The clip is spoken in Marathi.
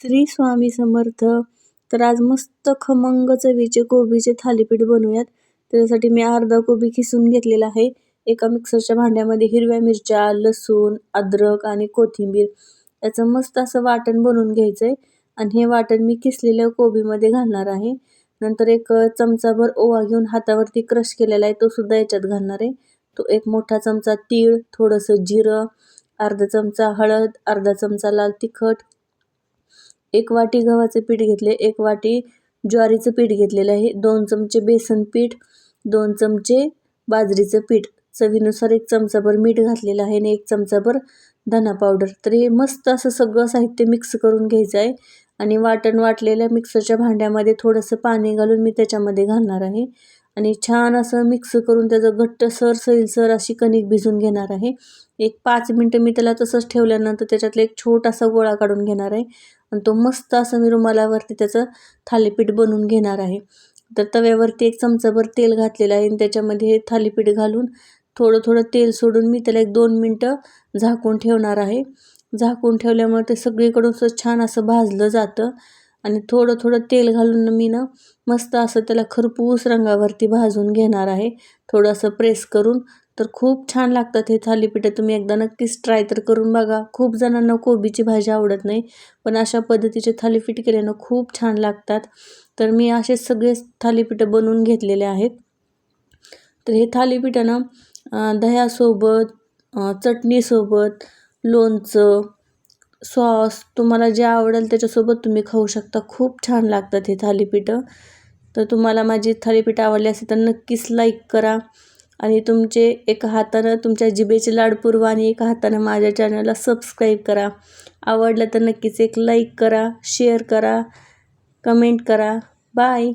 श्री स्वामी समर्थ. तर आज मस्त खमंग चवीचे कोबीचे थालीपीठ बनवूयात. त्यासाठी मी अर्धा कोबी किसून घेतलेला आहे. एका मिक्सरच्या भांड्यामध्ये हिरव्या मिरच्या, लसूण, अद्रक आणि कोथिंबीर याचं मस्त असं वाटण बनवून घ्यायचंय. आणि हे वाटण मी किसलेल्या कोबीमध्ये घालणार आहे. नंतर एक चमचाभर ओवा घेऊन हातावरती क्रश केलेला आहे तो सुद्धा याच्यात घालणार आहे. तो एक मोठा चमचा तीळ, थोडंसं जिरं, अर्धा चमचा हळद, अर्धा चमचा लाल तिखट, 1 वाटी गव्हाचे पीठ घेतले, 1 वाटी ज्वारीचं पीठ घेतलेलं आहे, 2 चमचे बेसन पीठ, 2 चमचे बाजरीचं पीठ, चवीनुसार 1 चमचाभर मीठ घातलेलं आहे आणि 1 चमचाभर धना पावडर. तर हे मस्त असं सगळं साहित्य मिक्स करून घ्यायचं आहे. आणि वाटण वाटलेल्या मिक्सरच्या भांड्यामध्ये थोडंसं पाणी घालून मी त्याच्यामध्ये घालणार आहे आणि छान असं मिक्स करून त्याचं घट्ट सैलसर अशी कणिक भिजून घेणार आहे. एक 5 मिनटं मी त्याला तसंच ठेवल्यानंतर त्याच्यातला एक छोटासा गोळा काढून घेणार आहे आणि तो मस्त असं मी रुमालावरती त्याचं थालीपीठ बनवून घेणार आहे. तर तव्यावरती 1 चमचाभर तेल घातलेलं आहे आणि त्याच्यामध्ये हे थालीपीठ घालून थोडं तेल सोडून मी त्याला 1-2 मिनटं झाकून ठेवणार आहे. झाकून ठेवल्यामुळे ते सगळीकडून छान असं भाजलं जातं. आणि थोडं तेल घालून मी मस्त असं त्याला खरपूस रंगावरती भाजून घेणार आहे, थोडंसं प्रेस करून. तर खूप छान लागतात हे थालीपीठं. तुम्ही एकदा नक्कीच ट्राय तर करून बघा. खूप जणांना कोबीची भाजी आवडत नाही, पण अशा पद्धतीचे थालीपीठ केल्यानं खूप छान लागतात. तर मी असे सगळे थालीपीठं बनवून घेतलेले आहेत. तर हे थालीपीठं दह्यासोबत, चटणीसोबत, लोणचं, सॉस तुम्हाला जे आवडेल त्याच्यासोबत तुम्ही खाऊ शकता. खूप छान लागतात हे थालीपीठं. तर तुम्हाला माझी थालीपीठं आवडली असेल तर नक्कीच लाईक करा आणि तुमचे एका हातानं तुमच्या जिभेचे लाड पुरवा आणि एका हातानं माझ्या चॅनलला सबस्क्राईब करा. आवडलं तर नक्कीच एक लाईक करा, शेअर करा, कमेंट करा. बाय.